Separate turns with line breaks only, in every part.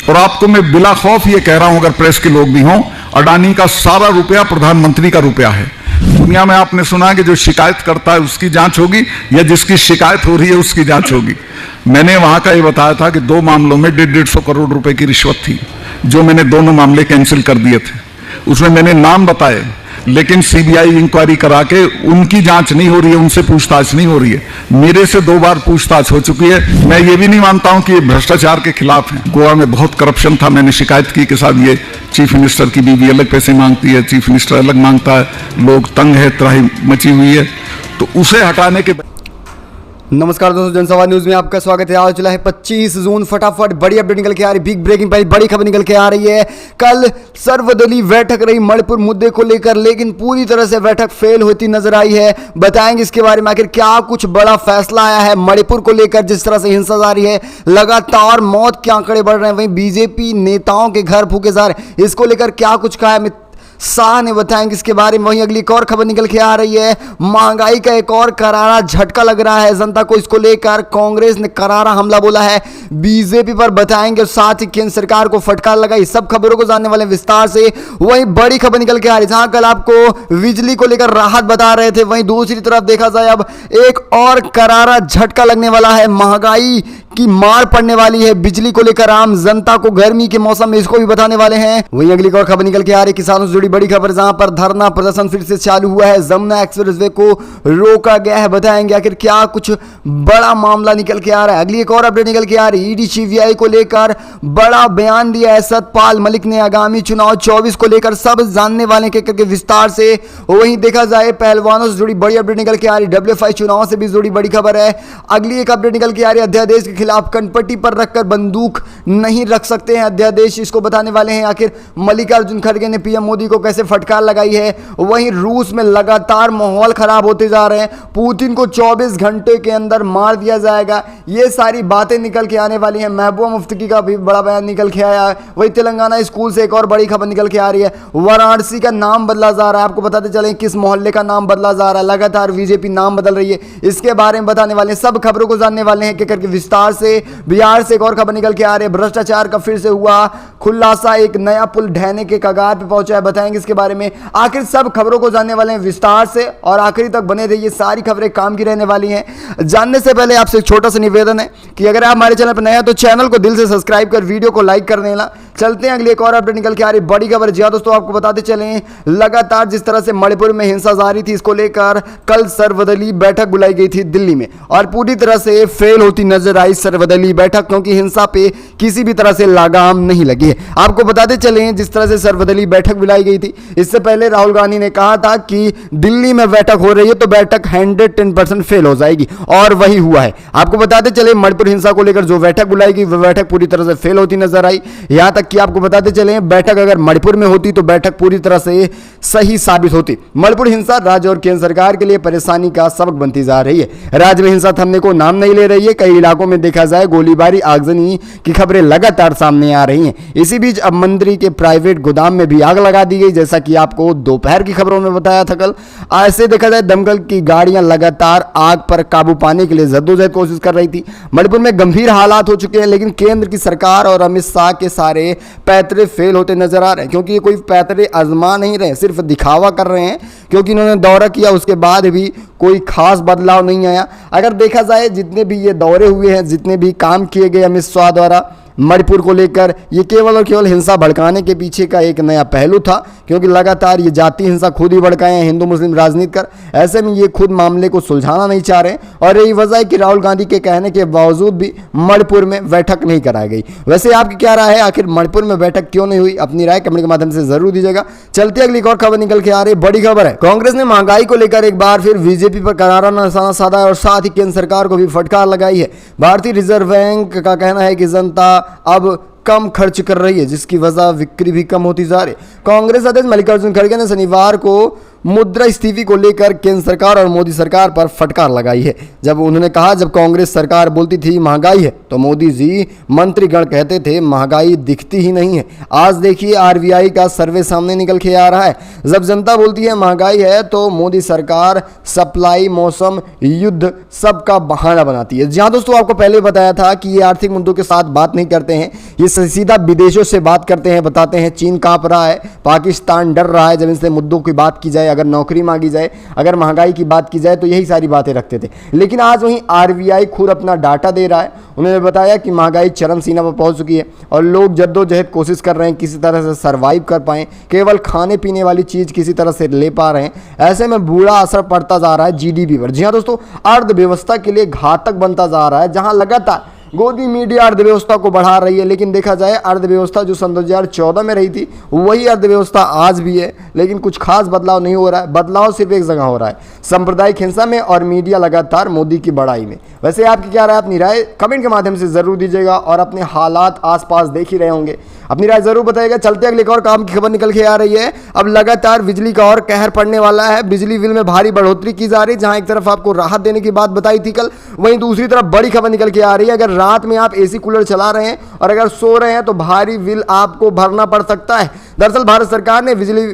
और आपको मैं बिला खौफ ये कह रहा हूं, अगर प्रेस के लोग भी हों, अडानी का सारा रुपया प्रधानमंत्री का रुपया है। दुनिया में आपने सुना कि जो शिकायत करता है उसकी जांच होगी या जिसकी शिकायत हो रही है उसकी जांच होगी। मैंने वहां का ये बताया था कि 2 मामलों में 150 करोड़ रुपए की रिश्वत थी, जो मैंने दोनों मामले कैंसिल कर दिए थे। उसमें मैंने नाम बताए, लेकिन सीबीआई इंक्वायरी करा के उनकी जांच नहीं हो रही है, उनसे पूछताछ नहीं हो रही है। मेरे से 2 बार पूछताछ हो चुकी है। मैं ये भी नहीं मानता हूं कि ये भ्रष्टाचार के खिलाफ है। गोवा में बहुत करप्शन था, मैंने शिकायत की कि साहब ये चीफ मिनिस्टर की बीवी अलग पैसे मांगती है, चीफ मिनिस्टर अलग मांगता है, लोग तंग है, त्राही मची हुई है, तो उसे हटाने के।
नमस्कार दोस्तों, जनसभा न्यूज में आपका स्वागत है। आज चला है 25 जून। फटाफट बड़ी अपडेट निकल के आ रही, बिग ब्रेकिंग पहली बड़ी खबर निकल के आ रही है। कल सर्वदलीय बैठक रही मणिपुर मुद्दे को लेकर, लेकिन पूरी तरह से बैठक फेल होती नजर आई है। बताएंगे इसके बारे में आखिर क्या कुछ बड़ा फैसला आया है मणिपुर को लेकर। जिस तरह से हिंसा जारी है, लगातार मौत के आंकड़े बढ़ रहे हैं, वहीं बीजेपी नेताओं के घर फूके जा रहे हैं। इसको लेकर क्या कुछ कहा है शाह ने, बताएंगे इसके बारे में। वहीं अगली एक और खबर निकल के आ रही है, महंगाई का एक और करारा झटका लग रहा है जनता को। इसको लेकर कांग्रेस ने करारा हमला बोला है बीजेपी पर, बताएंगे। और साथ ही केंद्र सरकार को फटकार लगाई। सब खबरों को जानने वाले विस्तार से। वहीं बड़ी खबर निकल के आ रही, जहां कल आपको बिजली को लेकर राहत बता रहे थे, वहीं दूसरी तरफ देखा जाए अब एक और करारा झटका लगने वाला है। महंगाई की मार पड़ने वाली है बिजली को लेकर आम जनता को गर्मी के मौसम में, इसको भी बताने वाले हैं। वहीं अगली और खबर निकल के आ रही, किसानों से जुड़ी बड़ी खबर, जहां पर धरना प्रदर्शन फिर से चालू हुआ है। जमुना एक्सप्रेसवे को रोका गया है, बताएंगे आखिर क्या कुछ बड़ा मामला निकल के आ रहा है। अगली एक और अपडेट निकल के आ रही, ईडी सीबीआई को लेकर बड़ा बयान दिया है सतपाल मलिक ने। आगामी चुनाव 24 को लेकर सब जानने वाले के विस्तार से। वहीं देखा जाए पहलवानों से जुड़ी बड़ी अपडेट निकल के आ रही, WFI चुनाव से भी जुड़ी बड़ी खबर है। अगली एक अपडेट निकल के आ रही, अध्यादेश के खिलाफ कनपट्टी पर रखकर बंदूक नहीं रख सकते हैं अध्यादेश, इसको बताने वाले हैं। आखिर मल्लिकार्जुन खड़गे ने पीएम मोदी को कैसे फटकार लगाई है। वहीं रूस में लगातार माहौल खराब होते जा रहे हैं, पुतिन को 24 घंटे के अंदर मार दिया जाएगा। ये सारी बातें निकल के आने वाली हैं। महबूबा मुफ्ती का भी बड़ा बयान निकल के आया है। वहीं तेलंगाना स्कूल से एक और बड़ी खबर निकल के आ रही है, वाराणसी का नाम बदला जा रहा है। आपको बताते चलें किस मोहल्ले का नाम बदला जा रहा है। लगातार बीजेपी नाम बदल रही है, इसके बारे में बताने वाले हैं। सब खबरों को जानने वाले हैं करके विस्तार से। बिहार से एक और खबर निकल के आ रही है, भ्रष्टाचार का फिर से हुआ खुलासा, एक नया पुल ढहने के कगार पे पहुंचा है, बताएंगे इसके बारे में। आखिर सब खबरों को जानने वाले हैं विस्तार से, और आखिरी तक बने रहिए, सारी खबरें काम की रहने वाली हैं। जानने से पहले आपसे एक छोटा सा निवेदन है कि अगर आप हमारे चैनल पर नए हैं तो चैनल को दिल से सब्सक्राइब कर वीडियो को लाइक कर देना। चलते हैं अगली एक और अपडेट निकल के आ रही, बड़ी खबर। जी दोस्तों, आपको बताते चलें, लगातार जिस तरह से मणिपुर में हिंसा जारी थी, इसको लेकर कल सर्वदलीय बैठक बुलाई गई थी दिल्ली में, और पूरी तरह से फेल होती नजर आई सर्वदलीय बैठक, क्योंकि हिंसा पे किसी भी तरह से लगाम नहीं लगी है। आपको बताते चलें, जिस तरह से सर्वदलीय बैठक बुलाई गई थी, इससे पहले राहुल गांधी ने कहा था कि दिल्ली में बैठक हो रही है तो बैठक 110% फेल हो जाएगी, और वही हुआ है। आपको बताते चले, मणिपुर हिंसा को लेकर जो बैठक बुलाई गई, वह बैठक पूरी तरह से फेल होती नजर आई। यहां तक कि आपको बताते चले, बैठक अगर मणिपुर में होती तो बैठक पूरी तरह से सही साबित होती। मणिपुर हिंसा राज्य और केंद्र सरकार के लिए परेशानी का सबक बनती जा रही है। राज्य में हिंसा थमने को नाम नहीं ले रही है। कई इलाकों में देखा जाए गोलीबारी, आगजनी की खबरें लगातार सामने आ रही हैं। इसी बीच अब मंत्री के प्राइवेट गोदाम में भी आग लगा दी गई, जैसा कि आपको दोपहर की खबरों में बताया था कल। ऐसे देखा जाए दमकल की गाड़ियां लगातार आग पर काबू पाने के लिए जद्दोजहद कोशिश कर रही थी। मणिपुर में गंभीर हालात हो चुके हैं, लेकिन केंद्र की सरकार और अमित शाह के सारे पैतरे फेल होते नजर आ रहे हैं, क्योंकि ये कोई पैतरे आजमा नहीं रहे, सिर्फ दिखावा कर रहे हैं। क्योंकि इन्होंने दौरा किया, उसके बाद भी कोई खास बदलाव नहीं आया। अगर देखा जाए जितने भी ये दौरे हुए हैं, जितने भी काम किए गए अमित शाह द्वारा मणिपुर को लेकर, ये केवल और केवल हिंसा भड़काने के पीछे का एक नया पहलू था, क्योंकि लगातार ये जाति हिंसा खुद ही भड़काए हैं हिंदू मुस्लिम राजनीतिकर। ऐसे में ये खुद मामले को सुलझाना नहीं चाह रहे, और यही वजह है कि राहुल गांधी के कहने के बावजूद भी मणिपुर में बैठक नहीं कराई गई। वैसे आपकी क्या राय है, आखिर मणिपुर में बैठक क्यों नहीं हुई? अपनी राय कमेंट के माध्यम से जरूर दीजिएगा। चलते अगली और खबर निकल के आ रही, बड़ी खबर है, कांग्रेस ने महंगाई को लेकर एक बार फिर बीजेपी पर करारा निशाना साधा है, और साथ ही केंद्र सरकार को भी फटकार लगाई है। भारतीय रिजर्व बैंक का कहना है कि जनता अब कम खर्च कर रही है, जिसकी वजह बिक्री भी कम होती जा रही है। कांग्रेस अध्यक्ष मल्लिकार्जुन खड़गे ने शनिवार को मुद्रास्फीति को लेकर केंद्र सरकार और मोदी सरकार पर फटकार लगाई है। जब उन्होंने कहा, जब कांग्रेस सरकार बोलती थी महंगाई है तो मोदी जी मंत्रीगण कहते थे महंगाई दिखती ही नहीं है। आज देखिए आरबीआई का सर्वे सामने निकल के आ रहा है। जब जनता बोलती है महंगाई है तो मोदी सरकार सप्लाई, मौसम, युद्ध सबका बहाना बनाती है। जहां दोस्तों आपको पहले बताया था कि ये आर्थिक मुद्दों के साथ बात नहीं करते हैं, ये सीधा विदेशों से बात करते हैं, बताते हैं चीन कांप रहा है, पाकिस्तान डर रहा है जब इनसे मुद्दों की बात की जाए, अगर नौकरी मांगी जाए, अगर महंगाई की बात की जाए, तो यही सारी बातें रखते थे। लेकिन आज वहीं आरबीआई खुद अपना डाटा दे रहा है। उन्होंने बताया कि महंगाई चरम सीमा पर पहुंच चुकी है और लोग जद्दोजहद कोशिश कर रहे हैं किसी तरह से सर्वाइव कर पाएं, केवल खाने पीने वाली चीज किसी तरह से ले पा रहे हैं। ऐसे में बुरा असर पड़ता जा रहा है जीडीपी पर। जी हाँ दोस्तों, अर्थव्यवस्था के लिए घातक बनता जा रहा है। जहां लगातार गोदी मीडिया अर्थव्यवस्था को बढ़ा रही है, लेकिन देखा जाए अर्थव्यवस्था जो सन 2014 में रही थी वही अर्थव्यवस्था आज भी है, लेकिन कुछ खास बदलाव नहीं हो रहा है। बदलाव सिर्फ एक जगह हो रहा है, सांप्रदायिक हिंसा में और मीडिया लगातार मोदी की बड़ाई में। वैसे आपकी क्या राय, अपनी राय कमेंट के माध्यम से जरूर दीजिएगा और अपने हालात आसपास देख ही रहे होंगे, अपनी राय जरूर बताइएगा। चलते अगले एक और काम की खबर निकल के आ रही है। अब लगातार बिजली का और कहर पड़ने वाला है। बिजली बिल में भारी बढ़ोतरी की जा रही है। जहां एक तरफ आपको राहत देने की बात बताई थी कल, वहीं दूसरी तरफ बड़ी खबर निकल के आ रही है। अगर रात में आप एसी कूलर चला रहे हैं और अगर सो रहे हैं तो भारी बिल आपको भरना पड़ सकता है। दरअसल भारत सरकार ने बिजली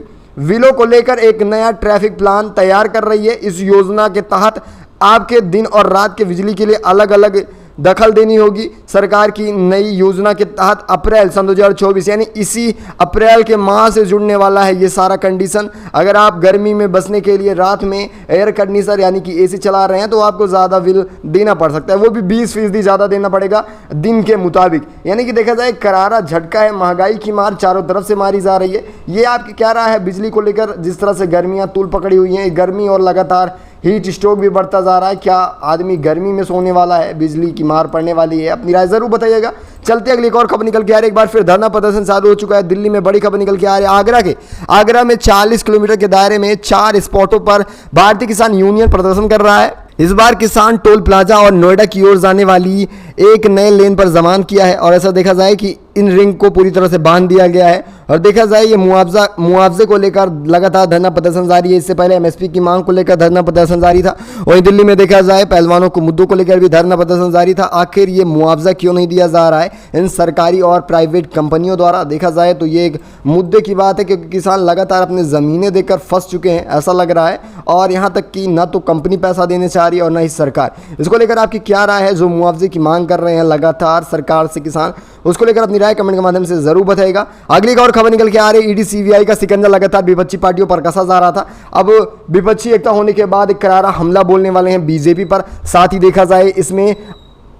बिलों को लेकर एक नया ट्रैफिक प्लान तैयार कर रही है। इस योजना के तहत आपके दिन और रात के बिजली के लिए अलग अलग दखल देनी होगी। सरकार की नई योजना के तहत अप्रैल सन 2024 यानी इसी अप्रैल के माह से जुड़ने वाला है ये सारा कंडीशन। अगर आप गर्मी में बचने के लिए रात में एयर कंडीशनर यानी कि एसी चला रहे हैं तो आपको ज़्यादा बिल देना पड़ सकता है, वो भी 20% ज़्यादा देना पड़ेगा दिन के मुताबिक। यानी कि देखा जाए करारा झटका है, महंगाई की मार चारों तरफ से मारी जा रही है। ये आपकी क्या राय है बिजली को लेकर? जिस तरह से गर्मियाँ तूल पकड़ी हुई हैं, गर्मी और लगातार हीट स्ट्रोक भी बढ़ता जा रहा है, क्या आदमी गर्मी में सोने वाला है? बिजली की मार पड़ने वाली है? अपनी राय जरूर बताइएगा। चलते अगली एक और खबर निकल के आ रही है। एक बार फिर धरना प्रदर्शन चालू हो चुका है। दिल्ली में बड़ी खबर निकल के आ रही है। आगरा में 40 किलोमीटर के दायरे में 4 स्पॉटों पर भारतीय किसान यूनियन प्रदर्शन कर रहा है। इस बार किसान टोल प्लाजा और नोएडा की ओर जाने वाली एक नए लेन पर जमान किया है और ऐसा देखा जाए कि इन रिंग को पूरी तरह से बांध दिया गया है। और देखा जाए ये मुआवजे को लेकर लगातार धरना प्रदर्शन जारी है। इससे पहले एमएसपी की मांग को लेकर धरना प्रदर्शन जारी था। वहीं दिल्ली में देखा जाए पहलवानों को मुद्दों को लेकर भी धरना प्रदर्शन जारी था। आखिर ये मुआवजा क्यों नहीं दिया जा रहा है इन सरकारी और प्राइवेट कंपनियों द्वारा? देखा जाए तो ये एक मुद्दे की बात है क्योंकि किसान लगातार अपनी ज़मीनें देकर फंस चुके हैं ऐसा लग रहा है, और यहाँ तक कि ना तो कंपनी पैसा देने चाह रही है और ना ही सरकार। इसको लेकर आपकी क्या राय है? जो मुआवजे की मांग कर रहे हैं लगातार सरकार से किसान, उसको लेकर अपनी राय कमेंट के माध्यम से जरूर बताएगा। अगली एक और खबर निकल के आ रही है। ईडी सीबीआई का शिकंजा लगातार विपक्षी पार्टियों पर कसा जा रहा था। अब विपक्षी एकता होने के बाद एक करारा हमला बोलने वाले हैं बीजेपी पर। साथ ही देखा जाए इसमें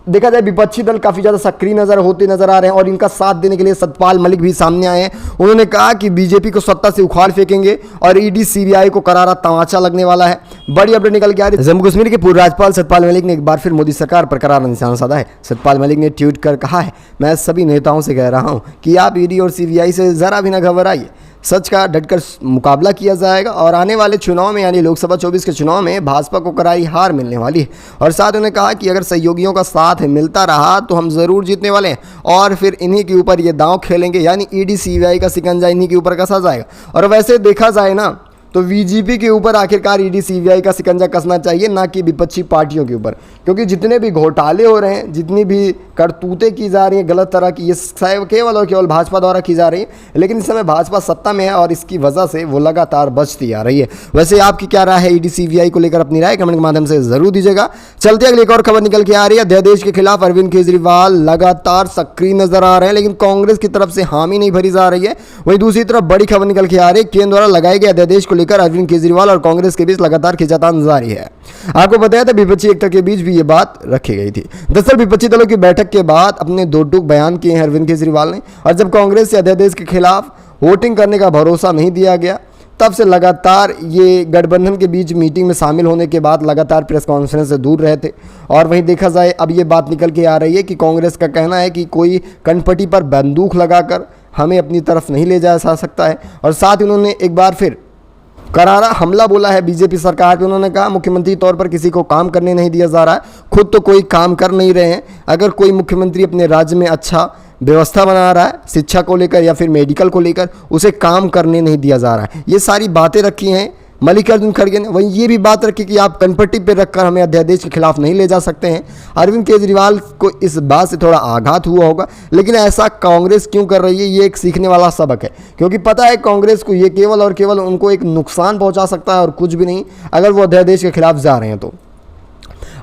देखा जाए विपक्षी दल काफी ज्यादा सक्रिय नजर आ रहे हैं और इनका साथ देने के लिए सतपाल मलिक भी सामने आए हैं। उन्होंने कहा कि बीजेपी को सत्ता से उखाड़ फेंकेंगे और ईडी सीबीआई को करारा तमाचा लगने वाला है। बड़ी अपडेट निकल के आ रही है। जम्मू कश्मीर के पूर्व राज्यपाल सतपाल मलिक ने एक बार फिर मोदी सरकार पर करारा निशाना साधा है। सतपाल मलिक ने ट्वीट कर कहा है, मैं सभी नेताओं से कह रहा हूं कि आप ईडी और सीबीआई से जरा भी न घबराइए। सच का डटकर मुकाबला किया जाएगा और आने वाले चुनाव में यानी लोकसभा 24 के चुनाव में भाजपा को करारी हार मिलने वाली है। और साथ उन्होंने कहा कि अगर सहयोगियों का साथ मिलता रहा तो हम ज़रूर जीतने वाले हैं और फिर इन्हीं के ऊपर ये दांव खेलेंगे, यानी ईडी सीबीआई का शिकंजा इन्हीं के ऊपर कसा जाएगा। और वैसे देखा जाए ना तो बीजेपी के ऊपर आखिरकार ईडी सीबीआई का शिकंजा कसना चाहिए, ना कि विपक्षी पार्टियों के ऊपर, क्योंकि जितने भी घोटाले हो रहे हैं, जितनी भी करतूतें की जा रही हैं गलत तरह की, ये केवल और केवल भाजपा द्वारा की जा रही है। लेकिन इस समय भाजपा सत्ता में है और इसकी वजह से वो लगातार बचती आ रही है। वैसे आपकी क्या राय है ईडी सीबीआई को लेकर? अपनी राय कमेंट के माध्यम से जरूर दीजिएगा। चलते अगली एक और खबर निकल के आ रही है। अध्यादेश के खिलाफ अरविंद केजरीवाल लगातार सक्रिय नजर आ रहे हैं, लेकिन कांग्रेस की तरफ से हामी नहीं भरी जा रही है। वहीं दूसरी तरफ बड़ी खबर निकल के आ रही है। केंद्र द्वारा लगाए गए अध्यादेश को लेकर अरविंद केजरीवाल और कांग्रेस के बीच लगातार खींचातान जारी है। आपको बताया था विपक्षी एकता के बीच भी ये बात रखी गई थी। दरअसल विपक्षी दलों की बैठक के बाद अपने दो टूक बयान किए हैं अरविंद केजरीवाल ने, और जब कांग्रेस से अध्यादेश के खिलाफ वोटिंग करने का भरोसा नहीं दिया गया तब से लगातार ये गठबंधन के बीच मीटिंग में शामिल होने के बाद लगातार प्रेस कॉन्फ्रेंस से दूर रहे थे। और वहीं देखा जाए अब ये बात निकल के आ रही है कि कांग्रेस का कहना है कि कोई कनपटी पर बंदूक लगाकर हमें अपनी तरफ नहीं ले जा सकता है। और साथ ही उन्होंने एक बार फिर करारा हमला बोला है बीजेपी सरकार पे। उन्होंने कहा मुख्यमंत्री तौर पर किसी को काम करने नहीं दिया जा रहा है, खुद तो कोई काम कर नहीं रहे हैं। अगर कोई मुख्यमंत्री अपने राज्य में अच्छा व्यवस्था बना रहा है शिक्षा को लेकर या फिर मेडिकल को लेकर, उसे काम करने नहीं दिया जा रहा है। ये सारी बातें रखी हैं मल्लिकार्जुन खड़गे ने वहीं ये भी बात रखी कि आप कनपट्टी पर रखकर हमें अध्यादेश के खिलाफ नहीं ले जा सकते हैं। अरविंद केजरीवाल को इस बात से थोड़ा आघात हुआ होगा, लेकिन ऐसा कांग्रेस क्यों कर रही है ये एक सीखने वाला सबक है, क्योंकि पता है कांग्रेस को ये केवल और केवल उनको एक नुकसान पहुंचा सकता है और कुछ भी नहीं अगर वो अध्यादेश के खिलाफ जा रहे हैं तो।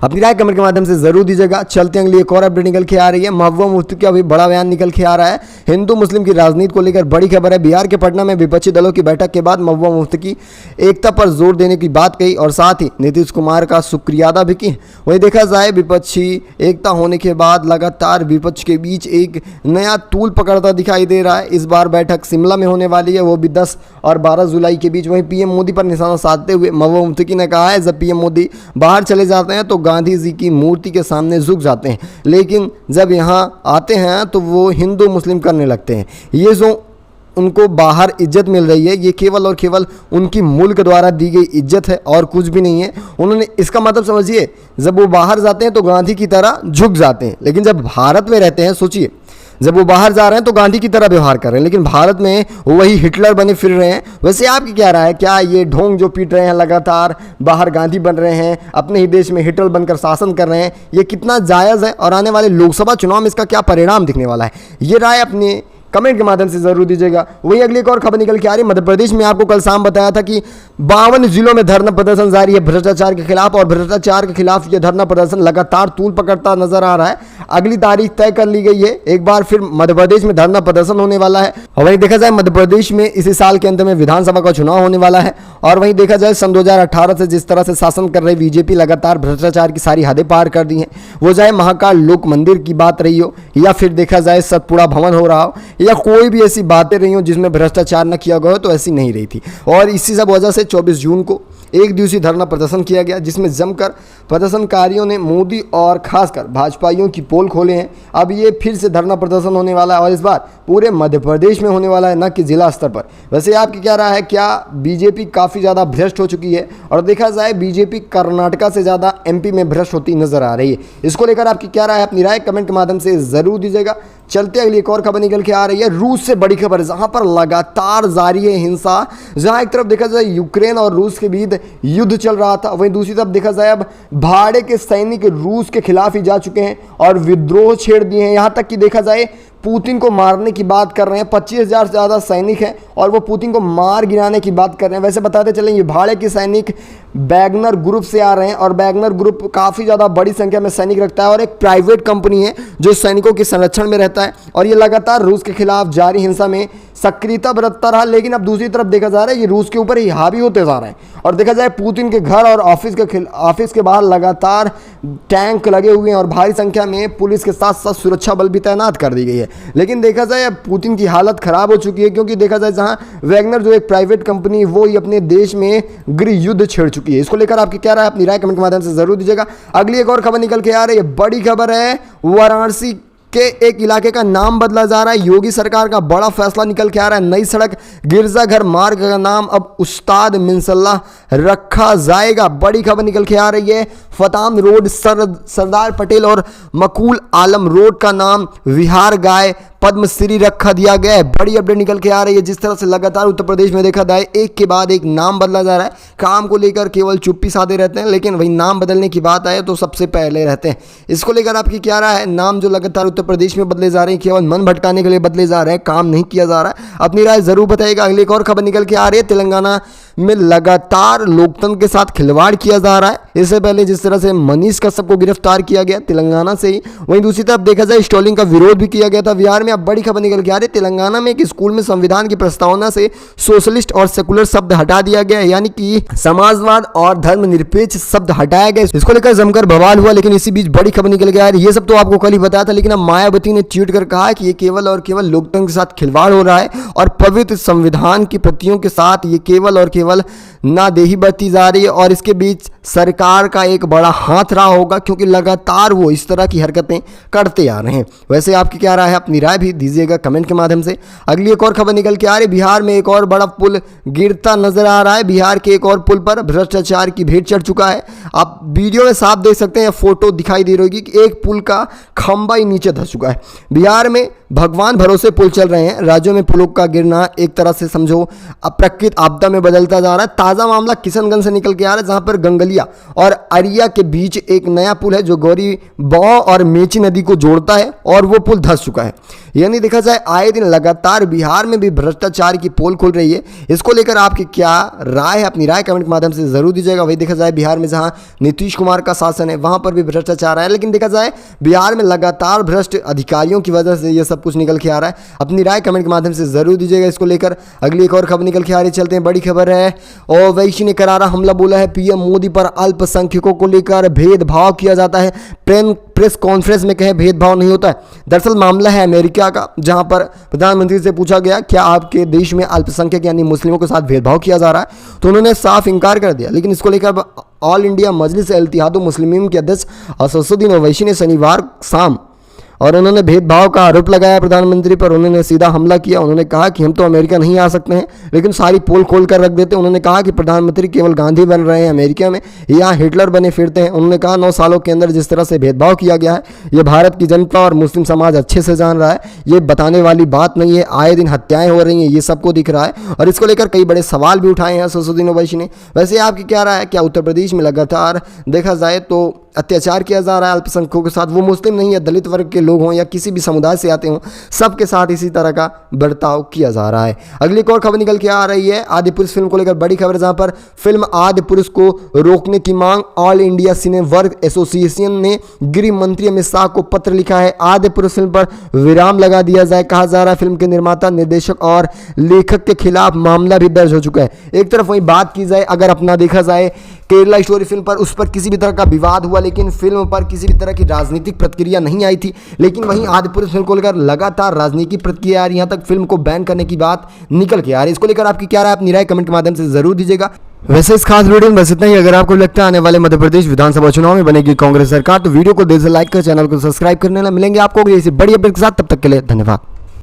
अपनी राय कमेंट के माध्यम से जरूर दीजिएगा। चलते हैं अगली एक और अपडेट निकल के आ रही है। महबूबा मुफ्ती का अभी बड़ा बयान निकल के आ रहा है। हिंदू मुस्लिम की राजनीति को लेकर बड़ी खबर है। बिहार के पटना में विपक्षी दलों की बैठक के बाद महबूबा मुफ्ती की एकता पर जोर देने की बात कही और साथ ही नीतीश कुमार का शुक्रिया अदा भी की। वहीं देखा जाए विपक्षी एकता होने के बाद लगातार विपक्ष के बीच एक नया तूल पकड़ता दिखाई दे रहा है। इस बार बैठक शिमला में होने वाली है, वो भी 10 और 12 जुलाई के बीच। वहीं पीएम मोदी पर निशाना साधते हुए महबूबा मुफ्ती ने कहा है जब पीएम मोदी बाहर चले जाते हैं तो गांधी जी की मूर्ति के सामने झुक जाते हैं, लेकिन जब यहाँ आते हैं तो वो हिंदू मुस्लिम करने लगते हैं। ये जो उनको बाहर इज्जत मिल रही है ये केवल और केवल उनकी मुल्क द्वारा दी गई इज्जत है और कुछ भी नहीं है। उन्होंने इसका मतलब समझिए, जब वो बाहर जाते हैं तो गांधी की तरह झुक जाते हैं, लेकिन जब भारत में रहते हैं, सोचिए जब वो बाहर जा रहे हैं तो गांधी की तरह व्यवहार कर रहे हैं, लेकिन भारत में वही हिटलर बने फिर रहे हैं। वैसे आपकी क्या राय है, क्या ये ढोंग जो पीट रहे हैं लगातार, बाहर गांधी बन रहे हैं, अपने ही देश में हिटलर बनकर शासन कर रहे हैं, ये कितना जायज़ है और आने वाले लोकसभा चुनाव में इसका क्या परिणाम दिखने वाला है, ये राय अपने कमेंट के माध्यम से जरूर दीजिएगा। वहीं अगली एक और खबर निकल के आ रही है। मध्य प्रदेश में आपको कल शाम बताया था कि 52 जिलों में धरना प्रदर्शन जारी है भ्रष्टाचार के खिलाफ, और भ्रष्टाचार के खिलाफ यह धरना प्रदर्शन लगातार तूल पकड़ता नजर आ रहा है। अगली तारीख तय कर ली गई है, एक बार फिर मध्य प्रदेश में धरना प्रदर्शन होने वाला है। और वहीं देखा जाए मध्य प्रदेश में इसी साल के अंत में विधानसभा का चुनाव होने वाला है। और वहीं देखा जाए सन 2018 से जिस तरह से शासन कर रही बीजेपी लगातार भ्रष्टाचार की सारी हदें पार कर दी हैं, वो चाहे महाकाल लोक मंदिर की बात रही हो या फिर देखा जाए सतपुड़ा भवन हो रहा हो या कोई भी ऐसी बातें रही हो जिसमें भ्रष्टाचार न किया गया हो, तो ऐसी नहीं रही थी। और इसी सब वजह से 24 जून को एक दिवसीय धरना प्रदर्शन किया गया, जिसमें जमकर प्रदर्शनकारियों ने मोदी और खासकर भाजपाइयों की पोल खोले हैं। अब ये फिर से धरना प्रदर्शन होने वाला है और इस बार पूरे मध्य प्रदेश में होने वाला है, न कि जिला स्तर पर। वैसे आपकी क्या राय है, क्या बीजेपी काफ़ी ज़्यादा भ्रष्ट हो चुकी है? और देखा जाए बीजेपी कर्नाटका से ज़्यादा एमपी में भ्रष्ट होती नजर आ रही है। इसको लेकर आपकी क्या राय है, अपनी राय कमेंट के माध्यम से जरूर दीजिएगा। चलते अगली एक और खबर निकल के आ रही है। रूस से बड़ी खबर, जहां पर लगातार जारी है हिंसा। जहां एक तरफ देखा जाए यूक्रेन और रूस के बीच युद्ध चल रहा था, वहीं दूसरी तरफ देखा जाए अब भाड़े के सैनिक रूस के खिलाफ ही जा चुके हैं और विद्रोह छेड़ दिए हैं। यहां तक कि देखा जाए पुतिन को मारने की बात कर रहे हैं। 25,000 से ज़्यादा सैनिक हैं और वो पुतिन को मार गिराने की बात कर रहे हैं। वैसे बताते चलें ये भाड़े के सैनिक वैगनर ग्रुप से आ रहे हैं और वैगनर ग्रुप काफ़ी ज़्यादा बड़ी संख्या में सैनिक रखता है और एक प्राइवेट कंपनी है जो सैनिकों के संरक्षण में रहता है। और ये लगातार रूस के खिलाफ जारी हिंसा में सक्रियता बरतता रहा, लेकिन अब दूसरी तरफ देखा जा रहा है ये रूस के ऊपर ही हावी होते जा रहे हैं। और देखा जाए पुतिन के घर और ऑफिस के बाहर लगातार टैंक लगे हुए हैं और भारी संख्या में पुलिस के साथ साथ सुरक्षा बल भी तैनात कर दी गई है। लेकिन देखा जाए अब पुतिन की हालत खराब हो चुकी है, क्योंकि देखा जाए जहां वैगनर जो एक प्राइवेट कंपनी वो ही अपने देश में गृह युद्ध छेड़ चुकी है। इसको लेकर आपकी क्या राय, अपनी राय कमेंट के माध्यम से जरूर दीजिएगा। अगली एक और खबर निकल के आ रही है, बड़ी खबर है। वाराणसी के एक इलाके का नाम बदला जा रहा है। योगी सरकार का बड़ा फैसला निकल के आ रहा है। नई सड़क गिरजाघर मार्ग का नाम अब उस्ताद मिंसल्ला रखा जाएगा। बड़ी खबर निकल के आ रही है। फताम रोड सरदार पटेल और मकूल आलम रोड का नाम विहार गाय पद्मश्री रखा दिया गया है। बड़ी अपडेट निकल के आ रही है। जिस तरह से लगातार उत्तर प्रदेश में देखा जाए एक के बाद एक नाम बदला जा रहा है। काम को लेकर केवल चुप्पी साधे रहते हैं, लेकिन वही नाम बदलने की बात आए तो सबसे पहले रहते हैं। इसको लेकर आपकी क्या राय है? नाम जो लगातार उत्तर प्रदेश में बदले जा रहे हैं केवल मन भटकाने के लिए बदले जा रहे हैं, काम नहीं किया जा रहा है। अपनी राय जरूर बताइएगा। अगली एक और खबर निकल के आ रही है। तेलंगाना में लगातार लोकतंत्र के साथ खिलवाड़ किया जा रहा है। इससे पहले जिस तरह से मनीष कश्यप को गिरफ्तार किया गया तेलंगाना से ही, वहीं दूसरी तरफ देखा जाए स्टॉलिंग का विरोध भी किया गया था बिहार में। अब बड़ी खबर निकल के आ रही है। तेलंगाना में एक स्कूल में संविधान की प्रस्तावना से सोशलिस्ट और सेकुलर शब्द हटा दिया गया, यानी कि समाजवाद और धर्मनिरपेक्ष शब्द हटाया गया। इसको लेकर जमकर बवाल हुआ, लेकिन इसी बीच बड़ी खबर निकल के आ रही है। ये सब तो आपको कल ही बताया था, लेकिन अब मायावती ने ट्वीट कर कहा कि ये केवल और केवल लोकतंत्र के साथ खिलवाड़ हो रहा है और पवित्र संविधान की प्रतियों के साथ ये केवल और केवल नादेही बरती जा रही है और इसके बीच सरकार का एक बड़ा हाथ रहा होगा, क्योंकि लगातार वो इस तरह की हरकतें करते आ रहे हैं। वैसे आपकी क्या राय है? अपनी राय भी भी दीजिएगा कमेंट के माध्यम से। अगली एक और खबर निकल के आ रही, बिहार में एक और बड़ा पुल गिरता नजर आ रहा है। बिहार के एक और पुल पर भ्रष्टाचार की भेंट चढ़ चुका है। आप वीडियो में साफ देख सकते हैं, फोटो दिखाई दे रही होगी कि एक पुल का खंबा ही नीचे धंस चुका है। बिहार में भगवान भरोसे पुल चल रहे हैं। राज्यों में पुलों का गिरना एक तरह से समझो अप्राकृत आपदा में बदलता जा रहा है। ताजा मामला किशनगंज से निकल के आ रहा है, जहां पर गंगलिया और अरिया के बीच एक नया पुल है जो गौरी बौ और मेची नदी को जोड़ता है, और वो पुल धंस चुका है। यानी देखा जाए आए दिन लगातार बिहार में भी भ्रष्टाचार की पोल खुल रही है। इसको लेकर आपकी क्या राय है, अपनी राय कमेंट के माध्यम से जरूर दीजिएगा। वही देखा जाए बिहार में जहां नीतीश कुमार का शासन है वहां पर भी भ्रष्टाचार है, लेकिन देखा जाए बिहार में लगातार भ्रष्ट अधिकारियों की वजह से ये सब कुछ निकल के आ रहा है। अपनी राय कमेंट के माध्यम से जरूर दीजिएगा इसको लेकर। अगली एक और खबर निकल के आ रही, चलते हैं बड़ी खबर है। ओवैसी ने करारा हमला बोला है, पीएम मोदी पर अल्पसंख्यकों को लेकर भेदभाव किया जाता है। प्रेस कॉन्फ्रेंस में कहे भेदभाव नहीं होता है। दरअसल मामला है अमेरिका का, जहां पर प्रधानमंत्री से पूछा गया क्या आपके देश में अल्पसंख्यक यानी मुस्लिमों के साथ भेदभाव किया जा रहा है, तो उन्होंने साफ इंकार कर दिया। लेकिन इसको लेकर ऑल इंडिया मजलिस इत्तेहादुल मुस्लिमीन के अध्यक्ष असदुद्दीन ओवैसी ने शनिवार शाम और उन्होंने भेदभाव का आरोप लगाया प्रधानमंत्री पर। उन्होंने सीधा हमला किया। उन्होंने कहा कि हम तो अमेरिका नहीं आ सकते हैं, लेकिन सारी पोल खोल कर रख देते हैं। उन्होंने कहा कि प्रधानमंत्री केवल गांधी बन रहे हैं अमेरिका में, यहाँ हिटलर बने फिरते हैं। उन्होंने कहा 9 सालों के अंदर जिस तरह से भेदभाव किया गया है ये भारत की जनता और मुस्लिम समाज अच्छे से जान रहा है, ये बताने वाली बात नहीं है। आए दिन हत्याएं हो रही हैं, ये सबको दिख रहा है, और इसको लेकर कई बड़े सवाल भी उठाए हैं असदुद्दीन ओवैसी ने। वैसे आपकी क्या राय है, क्या उत्तर प्रदेश में लगातार देखा जाए तो अत्याचार किया जा रहा है अल्पसंख्यकों के साथ? वो मुस्लिम नहीं है, दलित वर्ग के लोग हों या किसी भी समुदाय से आते हों, सबके साथ इसी तरह का बर्ताव किया जा रहा है। अगली एक और खबर निकल के आ रही है आदि पुरुष फिल्म को लेकर बड़ी खबर, जहां पर फिल्म आदि पुरुष को रोकने की मांग ऑल इंडिया सिने वर्ग एसोसिएशन ने गृह मंत्री अमित शाह को पत्र लिखा है। आदि पुरुष फिल्म पर विराम लगा दिया जाए। कहा जा रहा है फिल्म के निर्माता, निर्देशक और लेखक के खिलाफ मामला भी दर्ज हो चुका है। एक तरफ वही बात की जाए, अगर अपना देखा जाए केरला स्टोरी फिल्म पर, उस पर किसी भी तरह का विवाद हुआ, लेकिन फिल्म पर किसी भी तरह की राजनीतिक प्रतिक्रिया नहीं आई थी। लेकिन वहीं आदिपुरुष फिल्म को लेकर लगातार राजनीतिक प्रतिक्रिया आ रही है, यहाँ तक फिल्म को बैन करने की बात निकल के आ रही है। इसको लेकर आपकी क्या राय, अपनी राय कमेंट के माध्यम से जरूर दीजिएगा। वैसे इस खास वीडियो में बस इतना ही। अगर आपको लगता है आने वाले मध्य प्रदेश विधानसभा चुनाव में बनेगी कांग्रेस सरकार, तो वीडियो को दिल से लाइक कर, चैनल को सब्सक्राइब करने मिलेंगे आपको ऐसी बड़ी अपडेट के साथ। तब तक के लिए धन्यवाद।